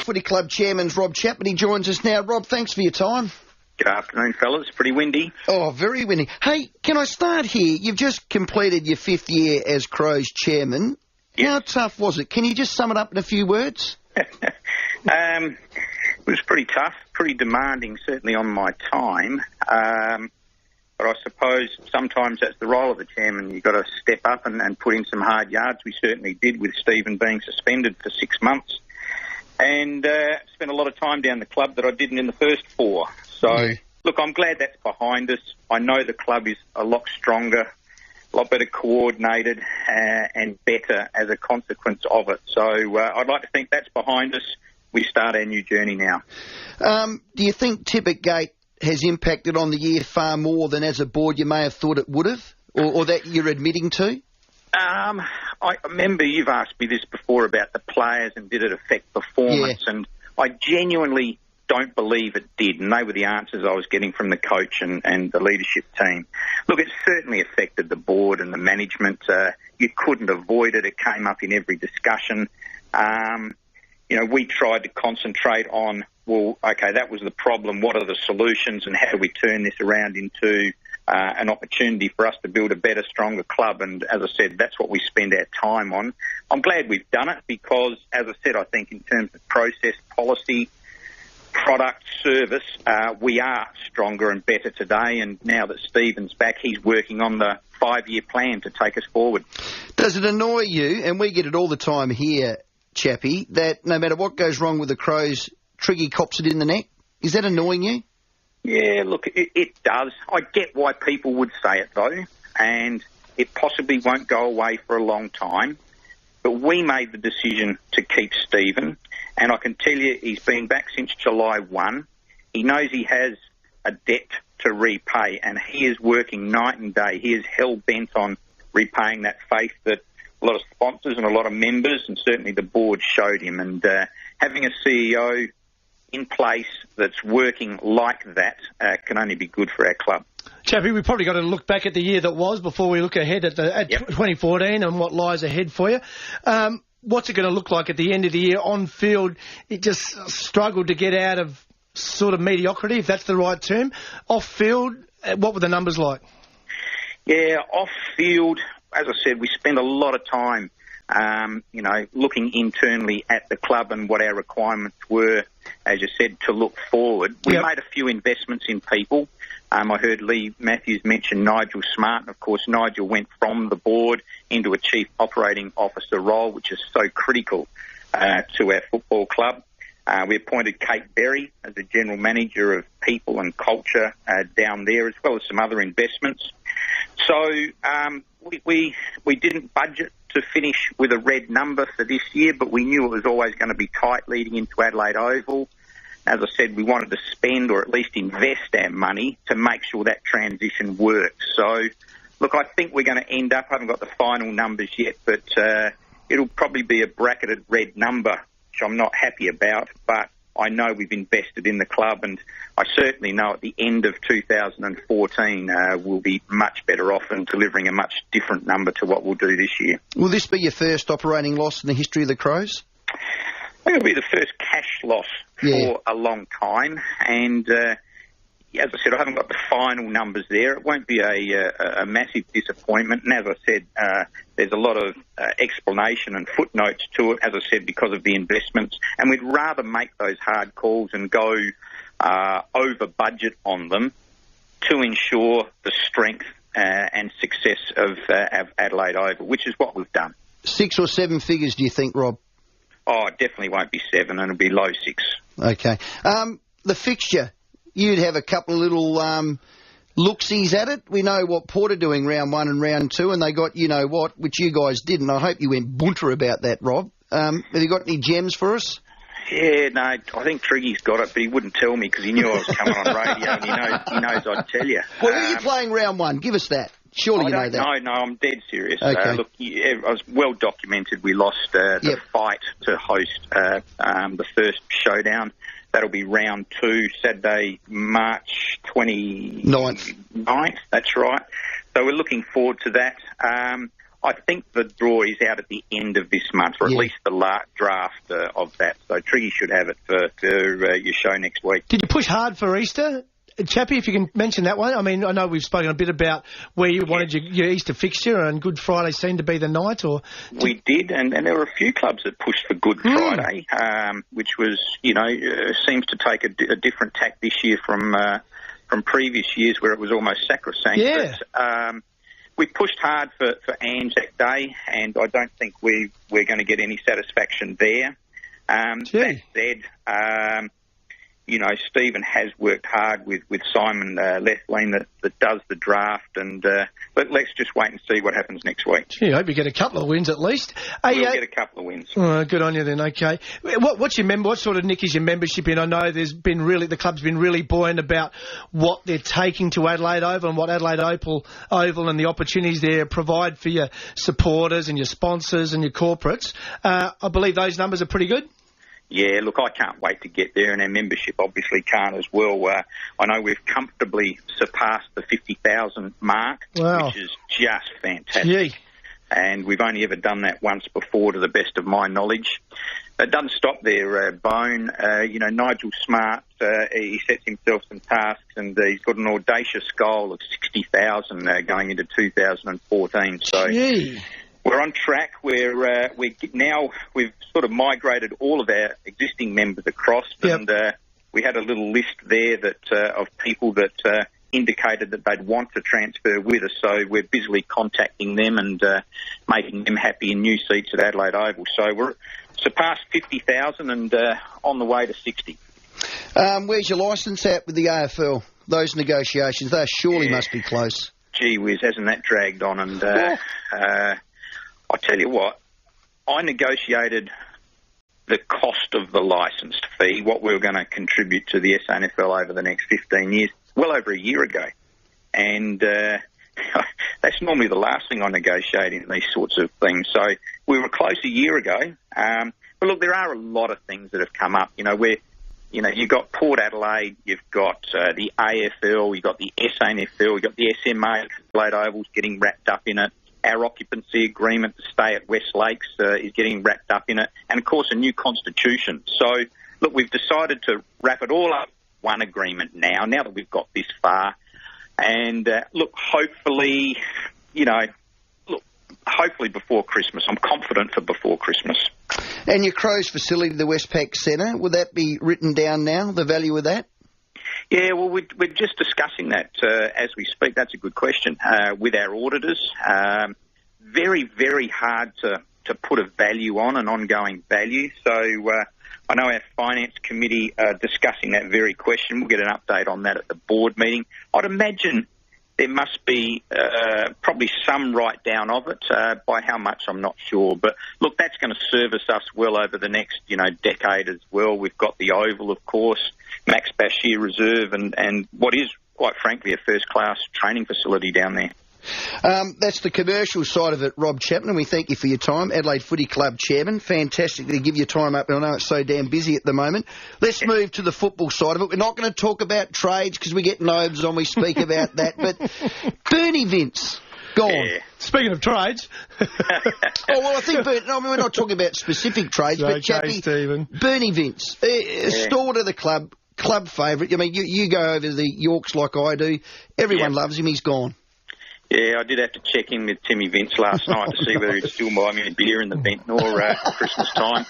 Footy Club Chairman's Rob Chapman. He joins us now. Rob, thanks for your time. Good afternoon, fellas. Pretty windy. Oh, very windy. Hey, can I start here? You've just completed your 5th year as Crows chairman. Yes. How tough was it? Can you just sum it up in a few words? It was pretty tough, pretty demanding, certainly on my time. But I suppose sometimes that's the role of the chairman. You've got to step up and put in some hard yards. We certainly did, with Stephen being suspended for 6 months. And spent a lot of time down the club that I didn't in the first 4. So, Look, I'm glad that's behind us. I know the club is a lot stronger, a lot better coordinated and better as a consequence of it. So I'd like to think that's behind us. We start our new journey now. Do you think Tippett Gate has impacted on the year far more than as a board you may have thought it would have, or that you're admitting to? I remember you've asked me this before about the players and did it affect performance, and I genuinely don't believe it did, and they were the answers I was getting from the coach and the leadership team. Look, it certainly affected the board and the management. You couldn't avoid it. It came up in every discussion. We tried to concentrate on, well, okay, that was the problem. What are the solutions, and how do we turn this around into an opportunity for us to build a better, stronger club? And as I said, that's what we spend our time on. I'm glad we've done it because, as I said, I think in terms of process, policy, product, service, we are stronger and better today. And now that Stephen's back, he's working on the 5-year plan to take us forward. Does it annoy you, and we get it all the time here, Chappie, that no matter what goes wrong with the Crows, Triggy cops it in the neck? Is that annoying you? Yeah, look, it does. I get why people would say it, though, and it possibly won't go away for a long time. But we made the decision to keep Stephen, and I can tell you he's been back since July 1. He knows he has a debt to repay, and he is working night and day. He is hell-bent on repaying that faith that a lot of sponsors and a lot of members, and certainly the board, showed him. And having a CEO in place that's working like that can only be good for our club. Chappie, we've probably got to look back at the year that was before we look ahead at 2014 and what lies ahead for you. What's it going to look like at the end of the year on field? It just struggled to get out of sort of mediocrity, if that's the right term. Off field, what were the numbers like? Yeah, off field, as I said, we spent a lot of time looking internally at the club and what our requirements were, as you said, to look forward. We made a few investments in people. I heard Lee Matthews mention Nigel Smart, and of course Nigel went from the board into a chief operating officer role, which is so critical to our football club. We appointed Kate Berry as the general manager of people and culture down there, as well as some other investments. So we didn't budget to finish with a red number for this year, but we knew it was always going to be tight leading into Adelaide Oval. As I said, we wanted to spend or at least invest our money to make sure that transition works. So, look, I think we're going to end up, I haven't got the final numbers yet, but it'll probably be a bracketed red number, which I'm not happy about, but I know we've invested in the club, and I certainly know at the end of 2014 we'll be much better off and delivering a much different number to what we'll do this year. Will this be your first operating loss in the history of the Crows? I think it'll be the first cash loss for a long time, and as I said, I haven't got the final numbers there. It won't be a massive disappointment, and as I said, there's a lot of explanation and footnotes to it, as I said, because of the investments, and we'd rather make those hard calls and go over budget on them to ensure the strength and success of Adelaide Oval, which is what we've done. 6 or 7 figures, do you think, Rob? Oh, it definitely won't be 7, and it'll be low 6. Okay. The fixture, you'd have a couple of little look-sees at it. We know what Port are doing round 1 and round 2, and they got you-know-what, which you guys didn't. I hope you went bunter about that, Rob. Have you got any gems for us? Yeah, no, I think Triggy's got it, but he wouldn't tell me because he knew I was coming on radio, and he knows I'd tell you. Well, who are you playing round 1? Give us that. Surely you know that. No, I'm dead serious. Okay. Look, I was well documented. We lost the fight to host the first showdown. That'll be round 2, Saturday, March 29th. That's right. So we're looking forward to that. I think the draw is out at the end of this month, or at least the draft of that. So Triggy should have it for your show next week. Did you push hard for Easter? Chappie, if you can mention that one. I mean, I know we've spoken a bit about where you wanted your Easter fixture, and Good Friday seemed to be the night, or... We did, and there were a few clubs that pushed for Good Friday, which was, seems to take a different tack this year from previous years where it was almost sacrosanct. Yeah. But, we pushed hard for Anzac Day, and I don't think we're going to get any satisfaction there. That said... Stephen has worked hard with Simon Lethlean that does the draft, and but let's just wait and see what happens next week. Gee, I hope you get a couple of wins at least. We'll get a couple of wins. Good on you then. Okay, what sort of nick is your membership in? I know the club's been really buoyant about what they're taking to Adelaide Oval and what Adelaide Oval and the opportunities there provide for your supporters and your sponsors and your corporates. I believe those numbers are pretty good. Yeah, look, I can't wait to get there, and our membership obviously can't as well. I know we've comfortably surpassed the 50,000 mark, which is just fantastic. Gee. And we've only ever done that once before, to the best of my knowledge. It doesn't stop there, Bone. Nigel Smart, he sets himself some tasks, and he's got an audacious goal of 60,000 going into 2014. So. Gee. We're on track. We've sort of migrated all of our existing members across, and we had a little list there of people that indicated that they'd want to transfer with us. So we're busily contacting them and making them happy in new seats at Adelaide Oval. So we're surpassed 50,000 and on the way to 60. Where's your licence at with the AFL? Those negotiations, they surely must be close. Gee whiz, hasn't that dragged on? And I tell you what, I negotiated the cost of the licence fee, what we were going to contribute to the SANFL over the next 15 years, well over a year ago. And that's normally the last thing I negotiate in these sorts of things. So we were close a year ago. But look, there are a lot of things that have come up. You've got Port Adelaide, you've got the AFL, you've got the SANFL, you've got the SMA, Adelaide Oval's getting wrapped up in it. Our occupancy agreement to stay at West Lakes is getting wrapped up in it. And, of course, a new constitution. So, look, we've decided to wrap it all up one agreement now that we've got this far. And, hopefully, hopefully before Christmas. I'm confident for before Christmas. And your Crows facility, the Westpac Centre, would that be written down now, the value of that? Yeah, well, we're just discussing that as we speak. That's a good question. With our auditors, very, very hard to put a value on, an ongoing value. So I know our finance committee are discussing that very question. We'll get an update on that at the board meeting. I'd imagine there must be probably some write-down of it. By how much, I'm not sure. But, look, that's going to service us well over the next, decade as well. We've got the Oval, of course, Max Bashir Reserve, and what is, quite frankly, a first-class training facility down there. That's the commercial side of it, Rob Chapman. We thank you for your time. Adelaide Footy Club Chairman. Fantastic to give your time up. I know it's so damn busy at the moment. Let's move to the football side of it. We're not going to talk about trades because we get nobs on we speak about that. But Bernie Vince, gone. Yeah. Speaking of trades. I think we're not talking about specific trades, but Chappie, Bernie Vince, stalwart of the club favourite. I mean, you go over the Yorks like I do. Everyone loves him. He's gone. Yeah, I did have to check in with Timmy Vince last night to see whether he'd still buy me a beer in the Ventnor Christmas time.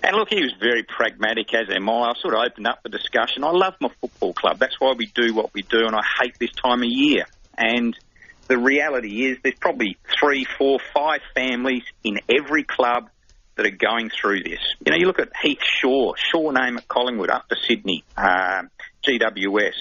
And look, he was very pragmatic, as am I. I sort of opened up the discussion. I love my football club. That's why we do what we do, and I hate this time of year. And the reality is there's probably 3, 4, 5 families in every club that are going through this. You look at Heath Shaw name at Collingwood, up to Sydney, GWS.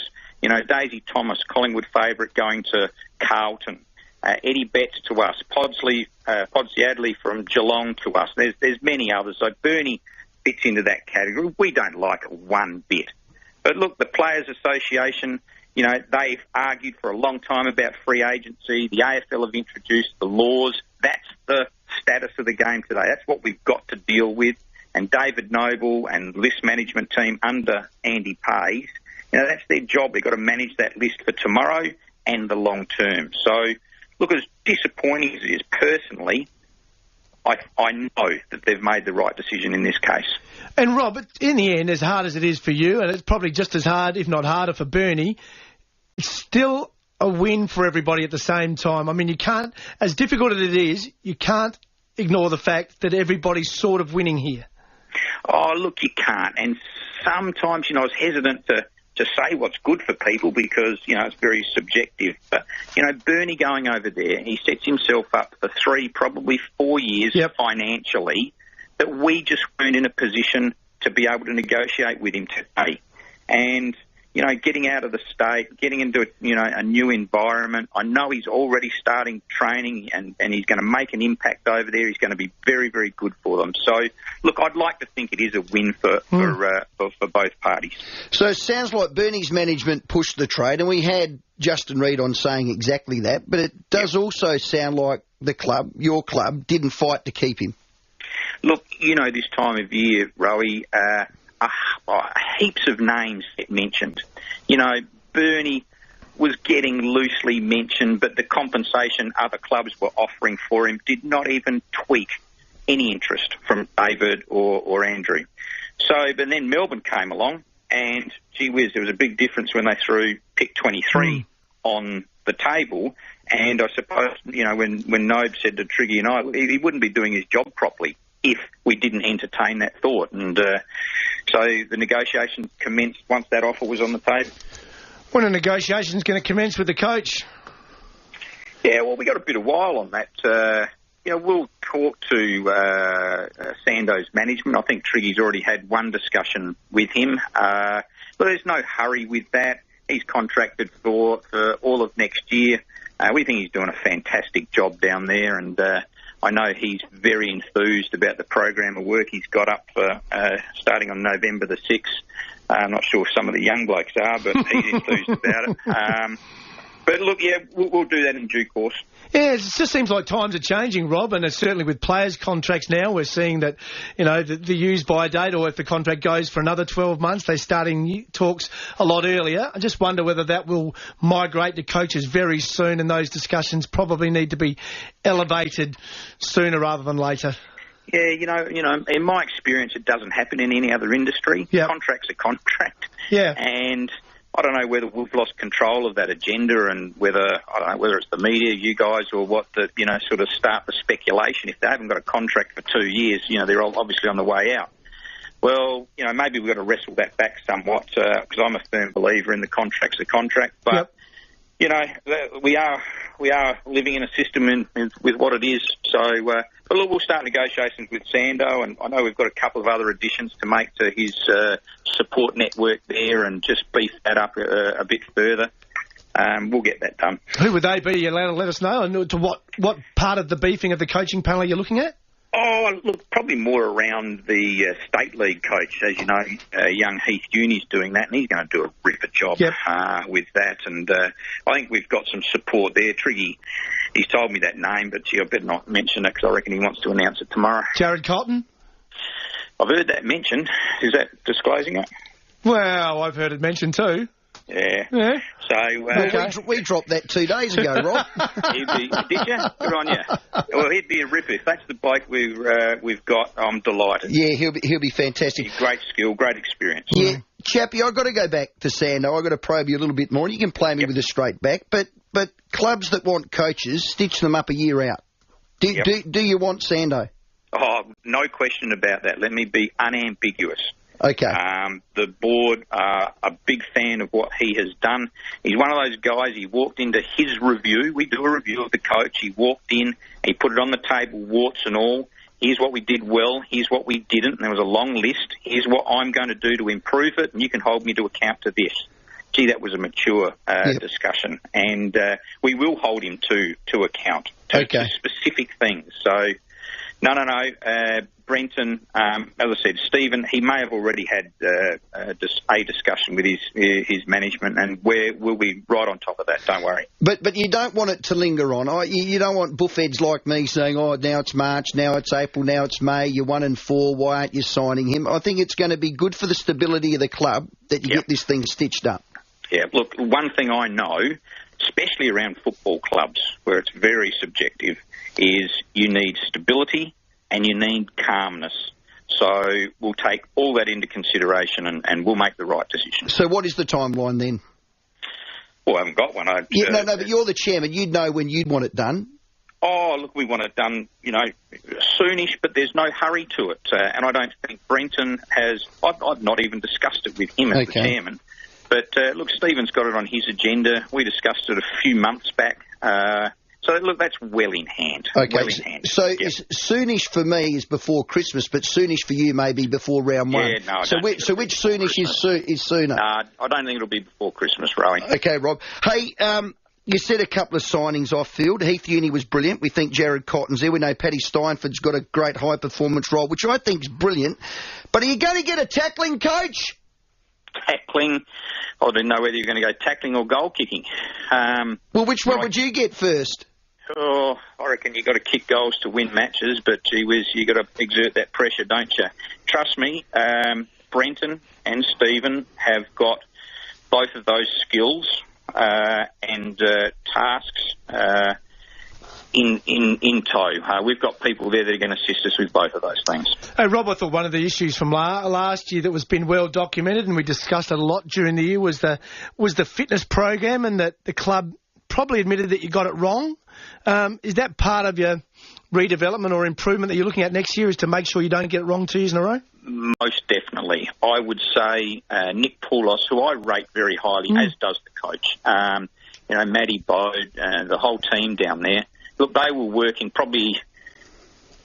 Daisy Thomas, Collingwood favourite, going to Carlton. Eddie Betts to us. Podsley Adley from Geelong to us. There's many others. So Bernie fits into that category. We don't like it one bit. But look, the Players Association, they've argued for a long time about free agency. The AFL have introduced the laws. That's the status of the game today. That's what we've got to deal with. And David Noble and list management team under Andy Pays, that's their job. They've got to manage that list for tomorrow and the long term. So, look, as disappointing as it is personally, I know that they've made the right decision in this case. And Rob, in the end, as hard as it is for you, and it's probably just as hard, if not harder, for Bernie, it's still a win for everybody at the same time. I mean, you can't, as difficult as it is, you can't ignore the fact that everybody's sort of winning here. Oh, look, you can't. And sometimes, I was hesitant to say what's good for people because, it's very subjective. But, Bernie going over there, he sets himself up for 3, probably 4 years financially that we just weren't in a position to be able to negotiate with him today. And, getting out of the state, getting into, a new environment. I know he's already starting training and he's going to make an impact over there. He's going to be very, very good for them. So, look, I'd like to think it is a win for both parties. So it sounds like Bernie's management pushed the trade, and we had Justin Reid on saying exactly that, but it does also sound like the club, your club, didn't fight to keep him. Look, this time of year, Rowey, heaps of names get mentioned. Bernie was getting loosely mentioned, but the compensation other clubs were offering for him did not even tweak any interest from David or Andrew. So, but then Melbourne came along, and gee whiz, there was a big difference when they threw pick 23 on the table. And I suppose, when Nobe said to Triggy and I, he wouldn't be doing his job properly if we didn't entertain that thought. And so the negotiations commenced once that offer was on the table. When are negotiations going to commence with the coach? Yeah, well, we got a bit of while on that. We'll talk to Sando's management. I think Triggy's already had one discussion with him. But there's no hurry with that. He's contracted for all of next year. We think he's doing a fantastic job down there, and I know he's very enthused about the program of work he's got up for starting on November the 6th. I'm not sure if some of the young blokes are, but he's enthused about it. But look, yeah, we'll do that in due course. Yeah, it just seems like times are changing, Rob, and it's certainly with players' contracts now, we're seeing that, the use-by date, or if the contract goes for another 12 months, they're starting talks a lot earlier. I just wonder whether that will migrate to coaches very soon, and those discussions probably need to be elevated sooner rather than later. Yeah, in my experience, it doesn't happen in any other industry. Yep. Contract's a contract. Yeah. And I don't know whether we've lost control of that agenda, and whether it's the media, you guys, or what, that sort of start the speculation. If they haven't got a contract for 2 years, they're obviously on the way out. Well, maybe we've got to wrestle that back somewhat, because I'm a firm believer in the contract's a contract. But we are living in a system with what it is. So, but look, we'll start negotiations with Sando, and I know we've got a couple of other additions to make to his support network there, and just beef that up a bit further. We'll get that done. Who would they be? You're allowed to let us know, and to what part of the beefing of the coaching panel you're looking at? Oh, look, probably more around the State League coach. As you know, young Heath Junior's doing that, and he's going to do a ripper job with that. And I think we've got some support there. Triggy, he's told me that name, but I better not mention it, because I reckon he wants to announce it tomorrow. Jared Cotton? I've heard that mentioned. Is that disclosing it? Well, I've heard it mentioned too. Yeah. So we dropped that 2 days ago, Rob. Did you? Good on you. Well, he'd be a ripper. If that's the bloke we've got, I'm delighted. Yeah, he'll be fantastic. Great skill, great experience. Yeah, Chappie, I've got to go back to Sando. I've got to probe you a little bit more. You can play me with a straight back, but clubs that want coaches, stitch them up a year out. Do you want Sando? Oh, no question about that. Let me be unambiguous. Okay. The board are a big fan of what he has done. He's one of those guys, he walked into his review. We do a review of the coach. He walked in, he put it on the table, warts and all. Here's what we did well, here's what we didn't. And there was a long list. Here's what I'm going to do to improve it, and you can hold me to account to this. Gee, that was a mature discussion. And we will hold him to account to specific things. So, no. Brenton, as I said, Stephen, he may have already had a discussion with his management, and we'll be right on top of that, don't worry. But you don't want it to linger on. You don't want buffheads like me saying, now it's March, now it's April, now it's May, you're 1-4, why aren't you signing him? I think it's going to be good for the stability of the club that you get this thing stitched up. Yeah, look, one thing I know especially around football clubs, where it's very subjective, is you need stability and you need calmness. So we'll take all that into consideration and we'll make the right decision. So what is the timeline then? Well, I haven't got one. No, but you're the chairman. You'd know when you'd want it done. Oh, look, we want it done, soonish, but there's no hurry to it. And I don't think Brenton has... I've not even discussed it with him as the chairman. But, look, Stephen's got it on his agenda. We discussed it a few months back. So, look, that's well in hand. Okay, well in hand. So soonish for me is before Christmas, but soonish for you may be before round one. Yeah, no, so which soonish is sooner? I don't think it'll be before Christmas, Rowey. Okay, Rob. Hey, you said a couple of signings off field. Heath Uni was brilliant. We think Jared Cotton's there. We know Paddy Steinford's got a great high performance role, which I think is brilliant. But are you going to get a tackling coach? Tackling? I didn't know whether you're going to go tackling or goal kicking. Well, which one would you get first? Oh, I reckon you got to kick goals to win matches, but gee whiz, you got to exert that pressure, don't you? Trust me, Brenton and Stephen have got both of those skills and tasks in tow. We've got people there that are going to assist us with both of those things. Hey, Rob, I thought one of the issues from last year that was been well documented, and we discussed it a lot during the year, was the fitness program, and that the club probably admitted that you got it wrong. Is that part of your redevelopment or improvement that you're looking at next year, is to make sure you don't get it wrong 2 years in a row? Most definitely. I would say Nick Poulos, who I rate very highly, as does the coach, Matty Bode, the whole team down there. Look, they were working probably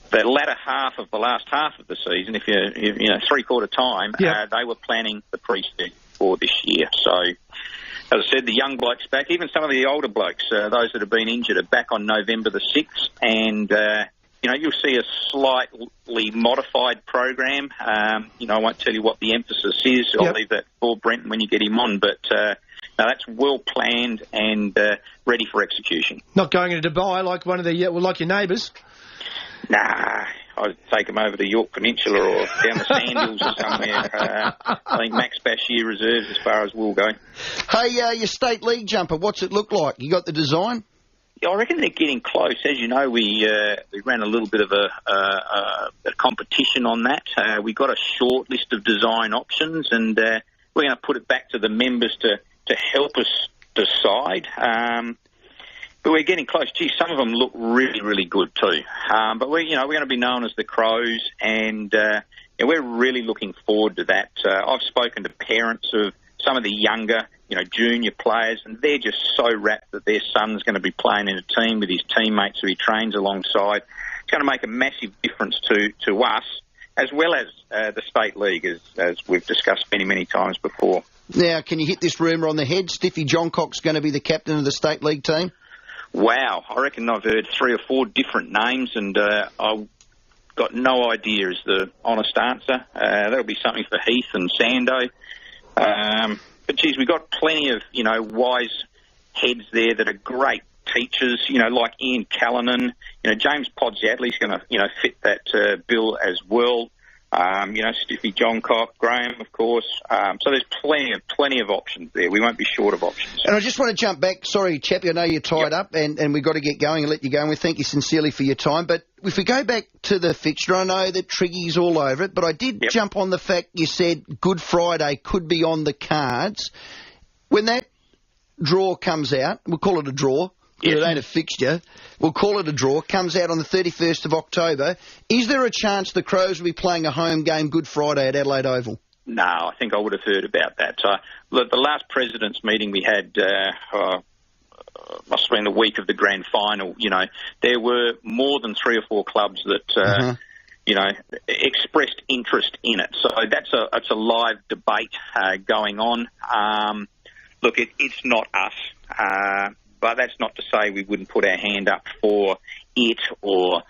the latter half of the last half of the season, if you three-quarter time, they were planning the pre-season for this year. So, as I said, the young blokes back, even some of the older blokes, those that have been injured, are back on November the 6th. And, you'll see a slightly modified program. I won't tell you what the emphasis is. I'll leave that for Brenton when you get him on. But that's well planned and ready for execution. Not going into Dubai like one of like your neighbours? Nah, I'd take them over the York Peninsula or down the Sand Hills or somewhere. I think Max Bashir reserves as far as we'll go. Hey, your state league jumper, what's it look like? You got the design? Yeah, I reckon they're getting close. As you know, we ran a little bit of a competition on that. We got a short list of design options, and we're going to put it back to the members to help us decide. But we're getting close. Gee, some of them look really, really good too. But we're going to be known as the Crows, and we're really looking forward to that. I've spoken to parents of some of the younger, junior players, and they're just so rapt that their son's going to be playing in a team with his teammates who he trains alongside. It's going to make a massive difference to us, as well as the state league, as we've discussed many, many times before. Now, can you hit this rumour on the head? Stiffy Johncock's going to be the captain of the state league team? Wow, I reckon I've heard 3 or 4 different names, and I've got no idea is the honest answer. That'll be something for Heath and Sando. But, geez, we've got plenty of, wise heads there that are great teachers, like Ian Callanan. James Podsadley's going to, fit that bill as well. Stiffy Johncock, Graham, of course. So there's plenty of options there. We won't be short of options. And I just want to jump back. Sorry, Chappie, I know you're tied up and we've got to get going and let you go. And we thank you sincerely for your time. But if we go back to the fixture, I know that Triggy's all over it, but I did jump on the fact you said Good Friday could be on the cards. When that draw comes out, we'll call it a draw, it ain't a fixture, we'll call it a draw, comes out on the 31st of October. Is there a chance the Crows will be playing a home game Good Friday at Adelaide Oval? No, I think I would have heard about that. Look, the last President's meeting we had, must have been the week of the grand final, there were more than 3 or 4 clubs that, expressed interest in it. So that's a live debate going on. Look, it's not us. But that's not to say we wouldn't put our hand up for it or,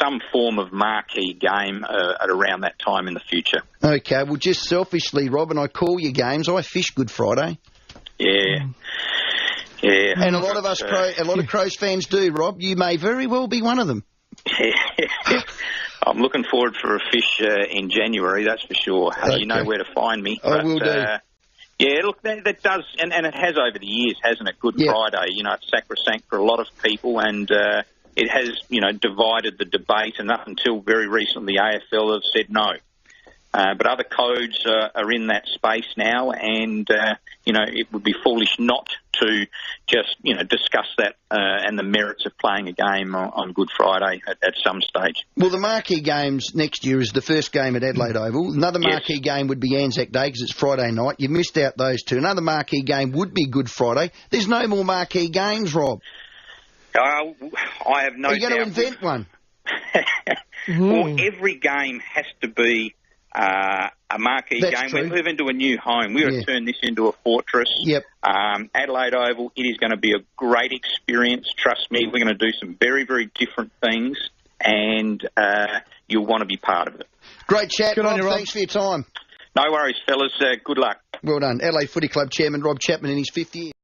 some form of marquee game at around that time in the future. Okay, well, just selfishly, Rob, and I call you games, I fish Good Friday. Yeah. Yeah. And a lot of us, a lot of Crows fans do, Rob. You may very well be one of them. I'm looking forward for a fish in January, that's for sure. Okay. You know where to find me. I will do. Yeah, look, that does, and it has over the years, hasn't it? Good Friday, you know, it's sacrosanct for a lot of people, and it has, you know, divided the debate, and up until very recently, the AFL have said no. But other codes are in that space now, and, you know, it would be foolish not to just, you know, discuss that and the merits of playing a game on Good Friday at some stage. Well, the marquee games next year is the first game at Adelaide Oval. Another marquee game would be Anzac Day because it's Friday night. You've missed out those two. Another marquee game would be Good Friday. There's no more marquee games, Rob. I have no doubt. Are you going to invent one? Well, every game has to be a marquee game. True. We're moving to a new home. We're going to turn this into a fortress. Yep. Adelaide Oval, it is going to be a great experience. Trust me, we're going to do some very, very different things, and you'll want to be part of it. Great chat, Good on you, Rob. Thanks for your time. No worries, fellas. Good luck. Well done. Adelaide Footy Club Chairman Rob Chapman in his 5th year.